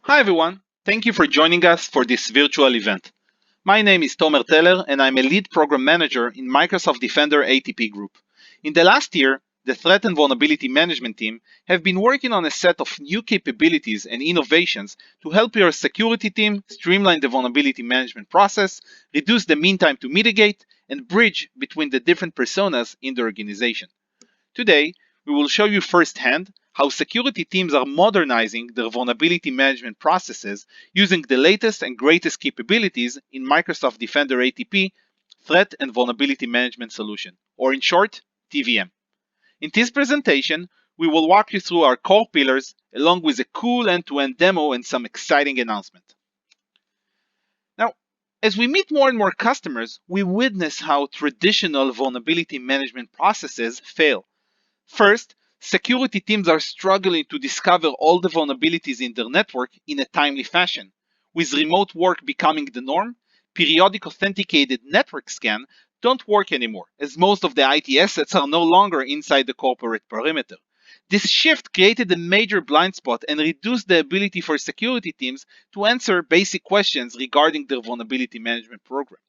Hi everyone, thank you for joining us for this virtual event. My name is Tomer Teller and I'm a lead program manager in Microsoft Defender ATP group. In the last year, the threat and vulnerability management team have been working on a set of new capabilities and innovations to help your security team streamline the vulnerability management process, reduce the mean time to mitigate, and bridge between the different personas in the organization. Today, we will show you firsthand how security teams are modernizing their vulnerability management processes using the latest and greatest capabilities in Microsoft Defender ATP Threat and Vulnerability Management Solution, or in short, TVM. In this presentation, we will walk you through our core pillars along with a cool end-to-end demo and some exciting announcement. Now, as we meet more and more customers, we witness how traditional vulnerability management processes fail. First, security teams are struggling to discover all the vulnerabilities in their network in a timely fashion. With remote work becoming the norm, periodic authenticated network scan don't work anymore, as most of the IT assets are no longer inside the corporate perimeter. This shift created a major blind spot and reduced the ability for security teams to answer basic questions regarding their vulnerability management program.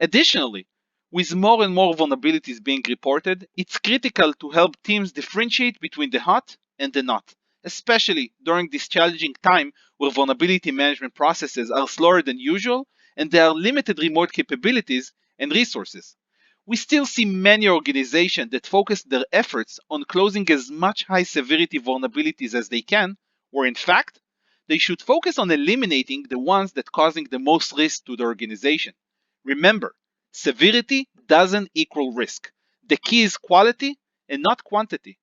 Additionally, with more and more vulnerabilities being reported, it's critical to help teams differentiate between the hot and the not, especially during this challenging time where vulnerability management processes are slower than usual and there are limited remote capabilities and resources. We still see many organizations that focus their efforts on closing as much high severity vulnerabilities as they can, where in fact, they should focus on eliminating the ones that causing the most risk to the organization. Remember, severity doesn't equal risk. The key is quality and not quantity.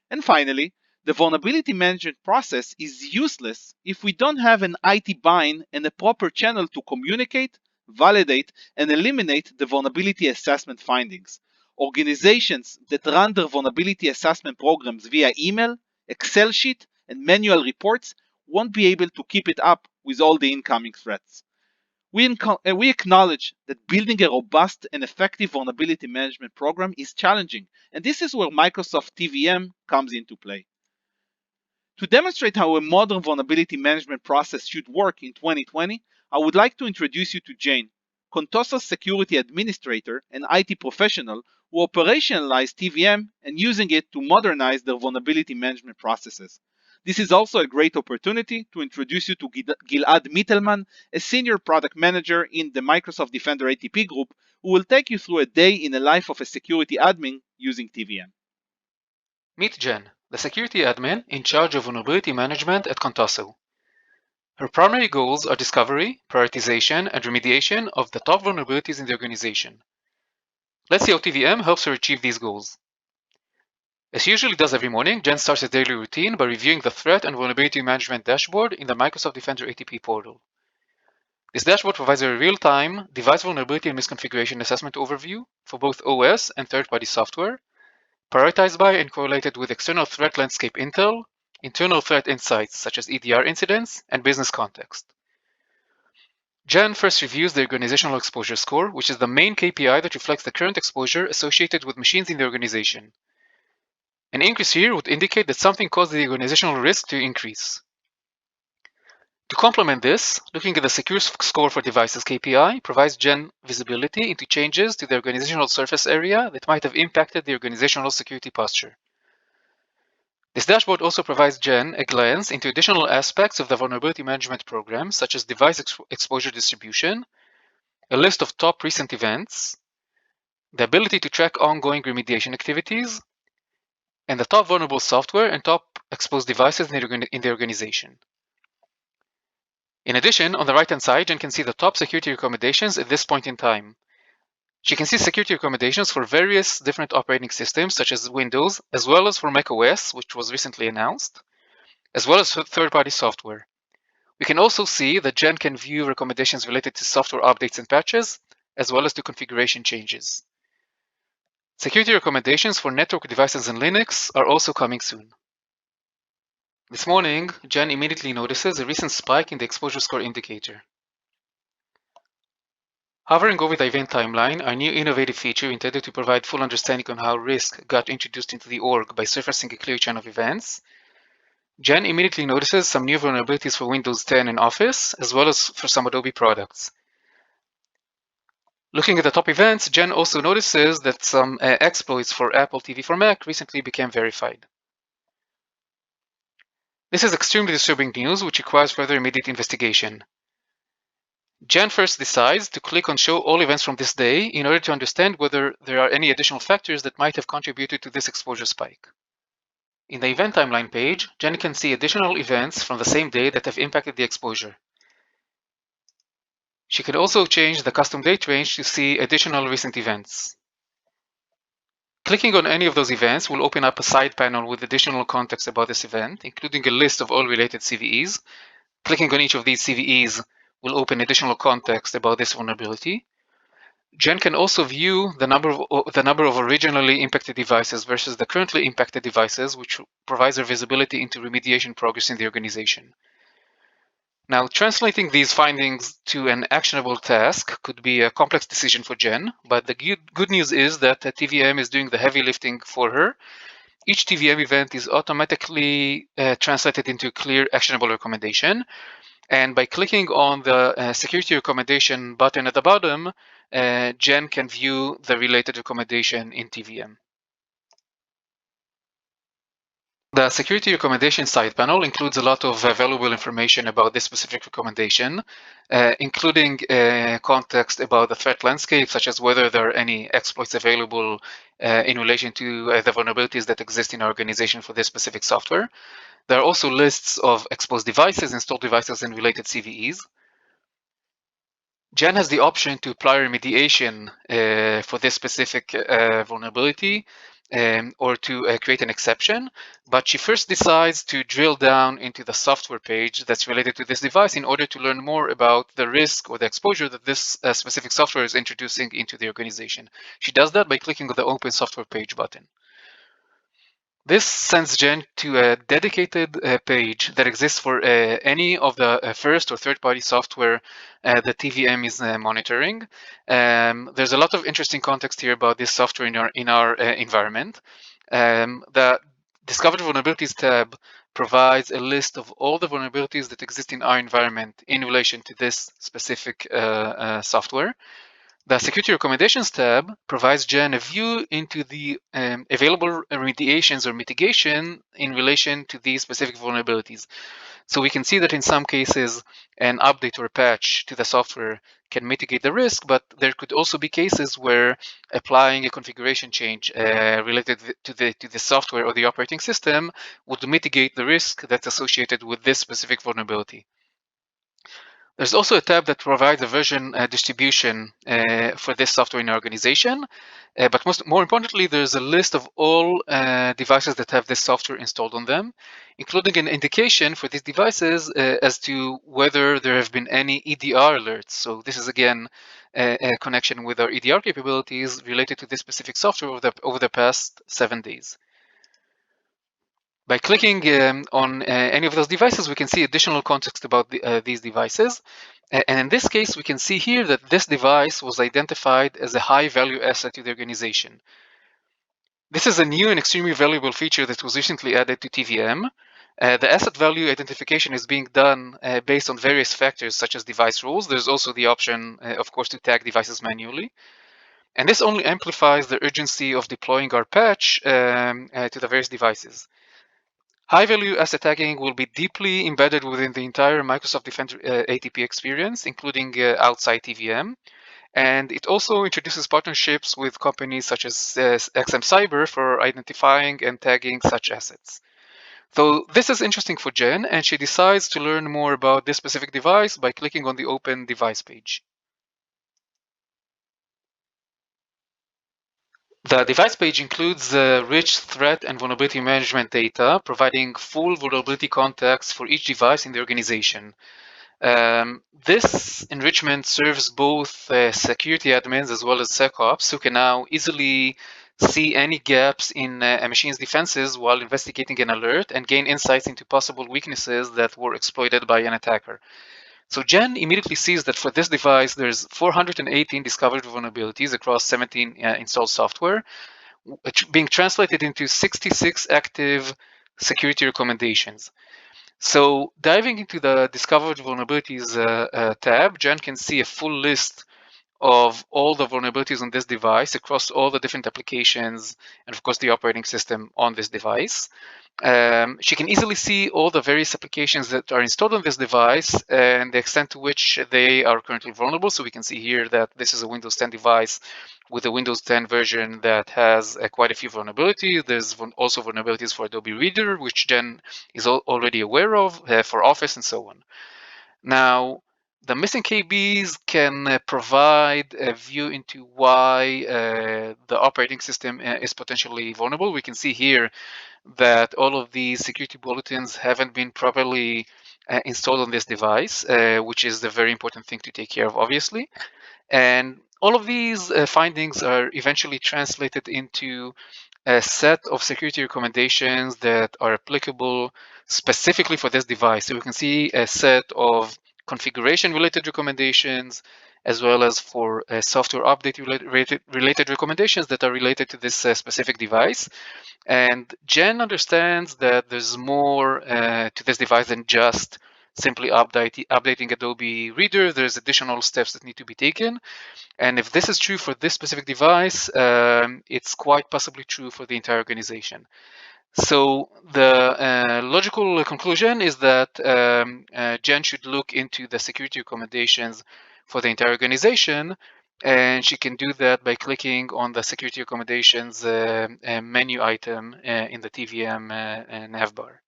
And finally, the vulnerability management process is useless if we don't have an IT bind and a proper channel to communicate, validate, and eliminate the vulnerability assessment findings. Organizations that run their vulnerability assessment programs via email, Excel sheet, and manual reports won't be able to keep it up with all the incoming threats. We acknowledge that building a robust and effective vulnerability management program is challenging, and this is where Microsoft TVM comes into play. To demonstrate how a modern vulnerability management process should work in 2020, I would like to introduce you to Jane, Contosa's security administrator and IT professional who operationalized TVM and using it to modernize their vulnerability management processes. This is also a great opportunity to introduce you to Gilad Mittelman, a senior product manager in the Microsoft Defender ATP group, who will take you through a day in the life of a security admin using TVM. Meet Jen, the security admin in charge of vulnerability management at Contoso. Her primary goals are discovery, prioritization, and remediation of the top vulnerabilities in the organization. Let's see how TVM helps her achieve these goals. As she usually does every morning, Jen starts her daily routine by reviewing the threat and vulnerability management dashboard in the Microsoft Defender ATP portal. This dashboard provides a real-time device vulnerability and misconfiguration assessment overview for both OS and third-party software, prioritized by and correlated with external threat landscape intel, internal threat insights such as EDR incidents, and business context. Jen first reviews the organizational exposure score, which is the main KPI that reflects the current exposure associated with machines in the organization. An increase here would indicate that something caused the organizational risk to increase. To complement this, looking at the secure score for devices KPI provides Jen visibility into changes to the organizational surface area that might have impacted the organizational security posture. This dashboard also provides Jen a glance into additional aspects of the vulnerability management program, such as device exposure distribution, a list of top recent events, the ability to track ongoing remediation activities, and the top vulnerable software and top exposed devices in the organization. In addition, on the right-hand side, Jen can see the top security recommendations at this point in time. She can see security recommendations for various different operating systems, such as Windows, as well as for macOS, which was recently announced, as well as for third-party software. We can also see that Jen can view recommendations related to software updates and patches, as well as to configuration changes. Security recommendations for network devices and Linux are also coming soon. This morning, Jen immediately notices a recent spike in the exposure score indicator. Hovering over the event timeline, our new innovative feature intended to provide full understanding on how risk got introduced into the org by surfacing a clear chain of events, Jen immediately notices some new vulnerabilities for Windows 10 and Office, as well as for some Adobe products. Looking at the top events, Jen also notices that some exploits for Apple TV for Mac recently became verified. This is extremely disturbing news, which requires further immediate investigation. Jen first decides to click on Show All Events from this day in order to understand whether there are any additional factors that might have contributed to this exposure spike. In the event timeline page, Jen can see additional events from the same day that have impacted the exposure. She can also change the custom date range to see additional recent events. Clicking on any of those events will open up a side panel with additional context about this event, including a list of all related CVEs. Clicking on each of these CVEs will open additional context about this vulnerability. Jen can also view the number of originally impacted devices versus the currently impacted devices, which provides her visibility into remediation progress in the organization. Now, translating these findings to an actionable task could be a complex decision for Jen, but the good news is that TVM is doing the heavy lifting for her. Each TVM event is automatically translated into a clear actionable recommendation. And by clicking on the security recommendation button at the bottom, Jen can view the related recommendation in TVM. The security recommendation side panel includes a lot of valuable information about this specific recommendation, including context about the threat landscape, such as whether there are any exploits available in relation to the vulnerabilities that exist in our organization for this specific software. There are also lists of exposed devices, installed devices, and related CVEs. Jen has the option to apply remediation for this specific vulnerability or to create an exception, but she first decides to drill down into the software page that's related to this device in order to learn more about the risk or the exposure that this specific software is introducing into the organization. She does that by clicking on the Open Software Page button. This sends Jen to a dedicated page that exists for any of the first or third-party software that TVM is monitoring. There's a lot of interesting context here about this software in our environment. The Discovered Vulnerabilities tab provides a list of all the vulnerabilities that exist in our environment in relation to this specific software. The Security Recommendations tab provides Jen a view into the available remediations or mitigation in relation to these specific vulnerabilities. So we can see that in some cases, an update or a patch to the software can mitigate the risk, but there could also be cases where applying a configuration change related to the software or the operating system would mitigate the risk that's associated with this specific vulnerability. There's also a tab that provides a version distribution for this software in your organization. But more importantly, there's a list of all devices that have this software installed on them, including an indication for these devices as to whether there have been any EDR alerts. So this is, again, a connection with our EDR capabilities related to this specific software over the past 7 days. By clicking on any of those devices, we can see additional context about these devices. And in this case, we can see here that this device was identified as a high-value asset to the organization. This is a new and extremely valuable feature that was recently added to TVM. The asset value identification is being done based on various factors, such as device rules. There's also the option, of course, to tag devices manually. And this only amplifies the urgency of deploying our patch to the various devices. High-value asset tagging will be deeply embedded within the entire Microsoft Defender ATP experience, including outside TVM. And it also introduces partnerships with companies such as XM Cyber for identifying and tagging such assets. So this is interesting for Jen, and she decides to learn more about this specific device by clicking on the Open Device page. The device page includes rich threat and vulnerability management data, providing full vulnerability context for each device in the organization. This enrichment serves both security admins as well as SecOps, who can now easily see any gaps in a machine's defenses while investigating an alert and gain insights into possible weaknesses that were exploited by an attacker. So Jen immediately sees that for this device, there's 418 discovered vulnerabilities across 17 installed software, being translated into 66 active security recommendations. So diving into the discovered vulnerabilities tab, Jen can see a full list of all the vulnerabilities on this device across all the different applications and of course the operating system on this device. She can easily see all the various applications that are installed on this device and the extent to which they are currently vulnerable. So we can see here that this is a Windows 10 device with a Windows 10 version that has quite a few vulnerabilities. There's also vulnerabilities for Adobe Reader, which Jen is already aware of, for Office and so on. Now, the missing KBs can provide a view into why the operating system is potentially vulnerable. We can see here that all of these security bulletins haven't been properly installed on this device, which is a very important thing to take care of, obviously. And all of these findings are eventually translated into a set of security recommendations that are applicable specifically for this device. So we can see a set of configuration related recommendations as well as for software update related recommendations that are related to this specific device. And Jen understands that there's more to this device than just simply updating Adobe Reader. There's additional steps that need to be taken. And if this is true for this specific device, it's quite possibly true for the entire organization. So the logical conclusion is that Jen should look into the security recommendations for the entire organization, and she can do that by clicking on the security recommendations menu item in the TVM navbar.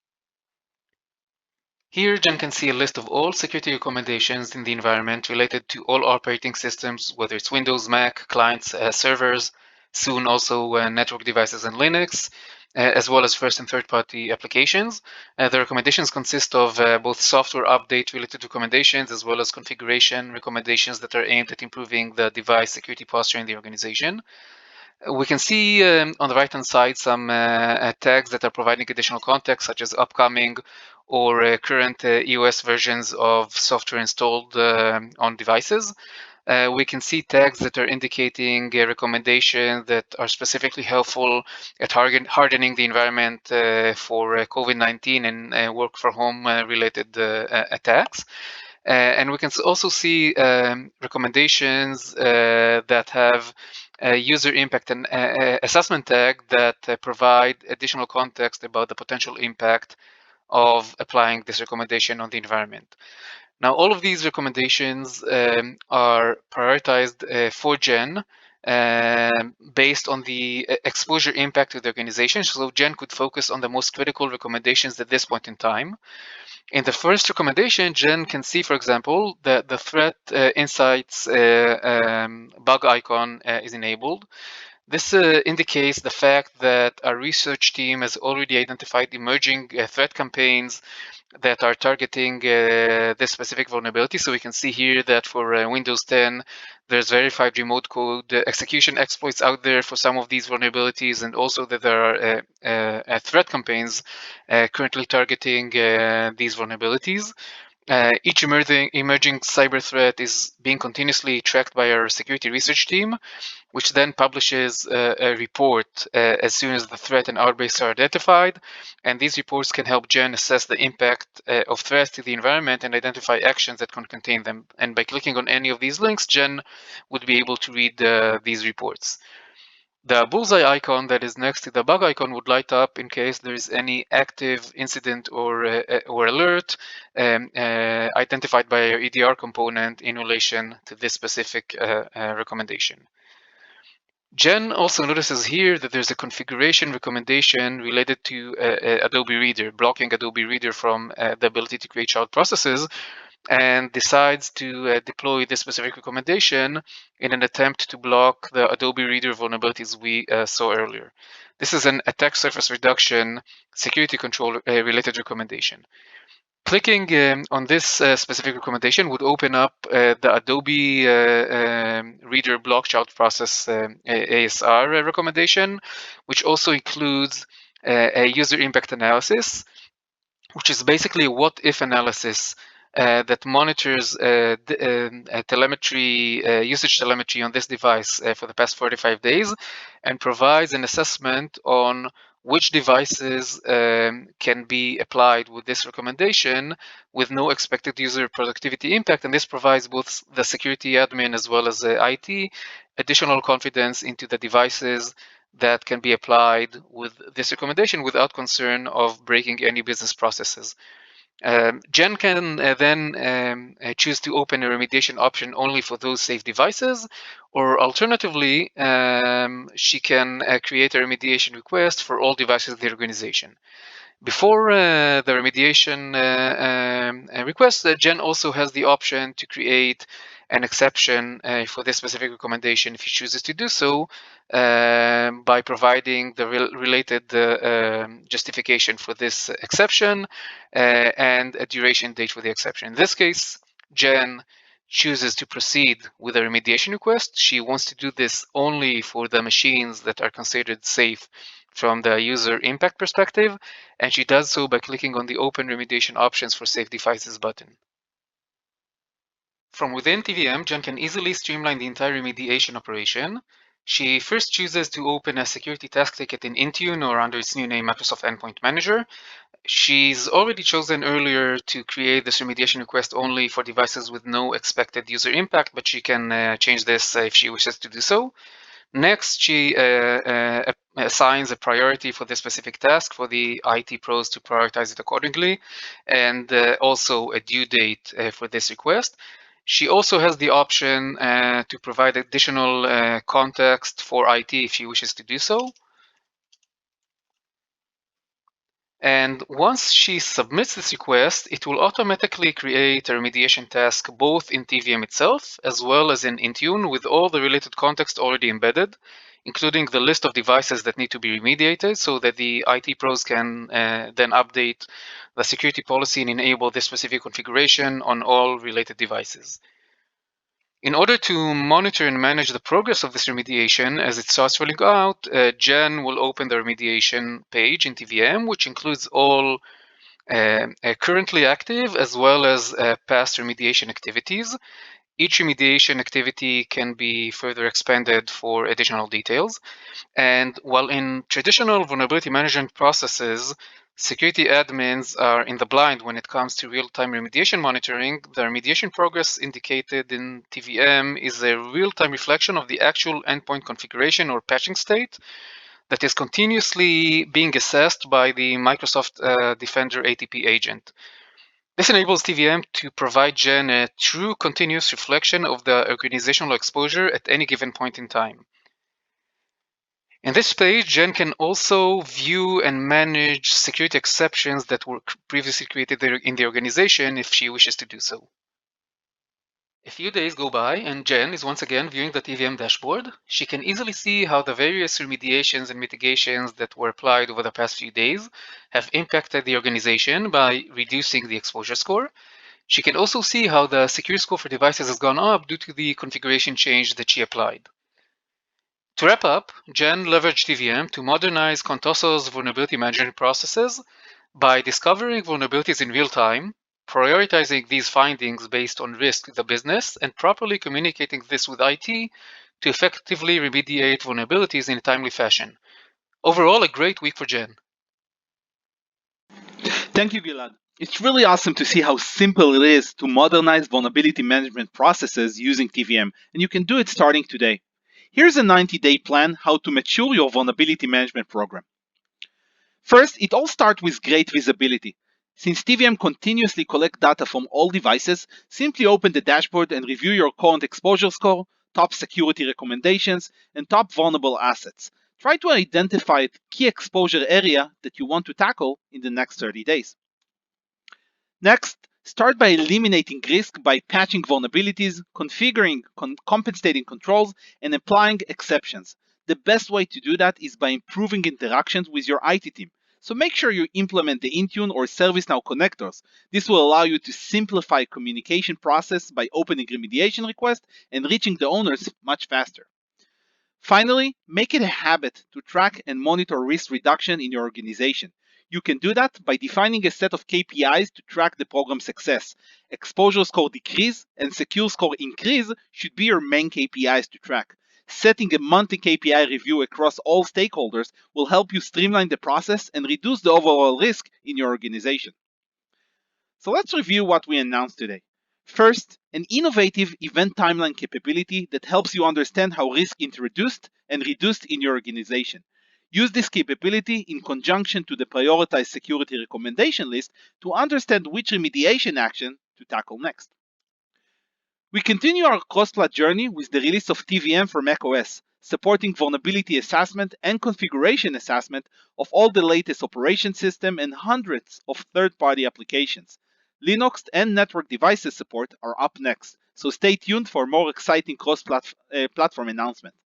Here, Jen can see a list of all security recommendations in the environment related to all operating systems, whether it's Windows, Mac, clients, servers, soon also network devices and Linux, as well as first and third-party applications. The recommendations consist of both software update related recommendations as well as configuration recommendations that are aimed at improving the device security posture in the organization. We can see on the right-hand side some tags that are providing additional context, such as upcoming or current EOS versions of software installed on devices. We can see tags that are indicating recommendations that are specifically helpful at hardening the environment for COVID-19 and work from home related attacks. And we can also see recommendations that have a user impact and assessment tag that provide additional context about the potential impact of applying this recommendation on the environment. Now, all of these recommendations are prioritized for Jen based on the exposure impact to the organization. So Jen could focus on the most critical recommendations at this point in time. In the first recommendation, Jen can see, for example, that the threat insights bug icon is enabled. This indicates the fact that our research team has already identified emerging threat campaigns that are targeting this specific vulnerability. So we can see here that for Windows 10, there's verified remote code execution exploits out there for some of these vulnerabilities, and also that there are threat campaigns currently targeting these vulnerabilities. Each emerging cyber threat is being continuously tracked by our security research team, which then publishes a report as soon as the threat and outbreaks are identified. And these reports can help Jen assess the impact of threats to the environment and identify actions that can contain them. And by clicking on any of these links, Jen would be able to read these reports. The bullseye icon that is next to the bug icon would light up in case there is any active incident or alert identified by our EDR component in relation to this specific recommendation. Jen also notices here that there's a configuration recommendation related to Adobe Reader, blocking Adobe Reader from the ability to create child processes, and decides to deploy this specific recommendation in an attempt to block the Adobe Reader vulnerabilities we saw earlier. This is an attack surface reduction security control related recommendation. Clicking on this specific recommendation would open up the Adobe Reader Block Child Process ASR recommendation, which also includes a user impact analysis, which is basically a what-if analysis that monitors telemetry, usage telemetry on this device for the past 45 days and provides an assessment on which devices can be applied with this recommendation with no expected user productivity impact. And this provides both the security admin as well as the IT additional confidence into the devices that can be applied with this recommendation without concern of breaking any business processes. Jen can then choose to open a remediation option only for those safe devices, or alternatively, she can create a remediation request for all devices of the organization. Before the remediation request, Jen also has the option to create an exception for this specific recommendation if he chooses to do so by providing the related justification for this exception and a duration date for the exception. In this case, Jen chooses to proceed with a remediation request. She wants to do this only for the machines that are considered safe from the user impact perspective, and she does so by clicking on the Open Remediation Options for Safe Devices button. From within TVM, Jen can easily streamline the entire remediation operation. She first chooses to open a security task ticket in Intune, or under its new name, Microsoft Endpoint Manager. She's already chosen earlier to create this remediation request only for devices with no expected user impact, but she can change this if she wishes to do so. Next, she assigns a priority for this specific task for the IT pros to prioritize it accordingly, and also a due date for this request. She also has the option to provide additional context for IT if she wishes to do so. And once she submits this request, it will automatically create a remediation task both in TVM itself as well as in Intune with all the related context already embedded, including the list of devices that need to be remediated so that the IT pros can then update the security policy and enable this specific configuration on all related devices. In order to monitor and manage the progress of this remediation as it starts rolling out, Jen will open the remediation page in TVM, which includes all currently active as well as past remediation activities. Each remediation activity can be further expanded for additional details. And while in traditional vulnerability management processes, security admins are in the blind when it comes to real-time remediation monitoring, the remediation progress indicated in TVM is a real-time reflection of the actual endpoint configuration or patching state that is continuously being assessed by the Microsoft Defender ATP agent. This enables TVM to provide Jen a true continuous reflection of the organizational exposure at any given point in time. In this page, Jen can also view and manage security exceptions that were previously created in the organization if she wishes to do so. A few days go by and Jen is once again viewing the TVM dashboard. She can easily see how the various remediations and mitigations that were applied over the past few days have impacted the organization by reducing the exposure score. She can also see how the security score for devices has gone up due to the configuration change that she applied. To wrap up, Jen leveraged TVM to modernize Contosso's vulnerability management processes by discovering vulnerabilities in real time, prioritizing these findings based on risk to the business, and properly communicating this with IT to effectively remediate vulnerabilities in a timely fashion. Overall, a great week for Jen. Thank you, Gilad. It's really awesome to see how simple it is to modernize vulnerability management processes using TVM, and you can do it starting today. Here's a 90-day plan how to mature your vulnerability management program. First, it all starts with great visibility. Since TVM continuously collects data from all devices, simply open the dashboard and review your current exposure score, top security recommendations, and top vulnerable assets. Try to identify a key exposure area that you want to tackle in the next 30 days. Next, start by eliminating risk by patching vulnerabilities, configuring compensating controls, and applying exceptions. The best way to do that is by improving interactions with your IT team. So make sure you implement the Intune or ServiceNow connectors. This will allow you to simplify communication process by opening remediation requests and reaching the owners much faster. Finally, make it a habit to track and monitor risk reduction in your organization. You can do that by defining a set of KPIs to track the program success. Exposure score decrease and secure score increase should be your main KPIs to track. Setting a monthly KPI review across all stakeholders will help you streamline the process and reduce the overall risk in your organization. So let's review what we announced today. First, an innovative event timeline capability that helps you understand how risk is introduced and reduced in your organization. Use this capability in conjunction to the prioritized security recommendation list to understand which remediation action to tackle next. We continue our cross-plat journey with the release of TVM for macOS, supporting vulnerability assessment and configuration assessment of all the latest operation system and hundreds of third-party applications. Linux and network devices support are up next, so stay tuned for more exciting cross-platform announcements.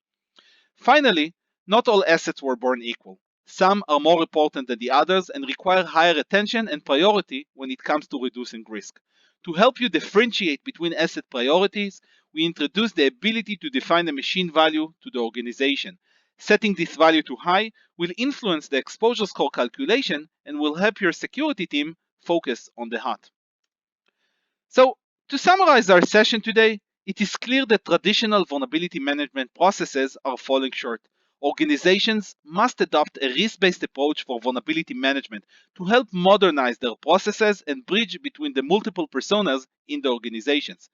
Finally, not all assets were born equal. Some are more important than the others and require higher attention and priority when it comes to reducing risk. To help you differentiate between asset priorities, we introduced the ability to define a machine value to the organization. Setting this value to high will influence the exposure score calculation and will help your security team focus on the hot. So, to summarize our session today, it is clear that traditional vulnerability management processes are falling short. Organizations must adopt a risk-based approach for vulnerability management to help modernize their processes and bridge between the multiple personas in the organizations.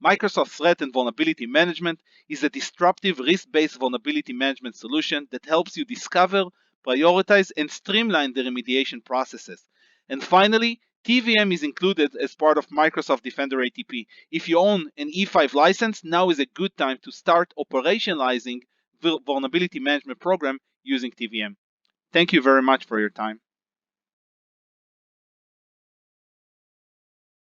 Microsoft Threat and Vulnerability Management is a disruptive risk-based vulnerability management solution that helps you discover, prioritize, and streamline the remediation processes. And finally, TVM is included as part of Microsoft Defender ATP. If you own an E5 license, now is a good time to start operationalizing the vulnerability management program using TVM. Thank you very much for your time.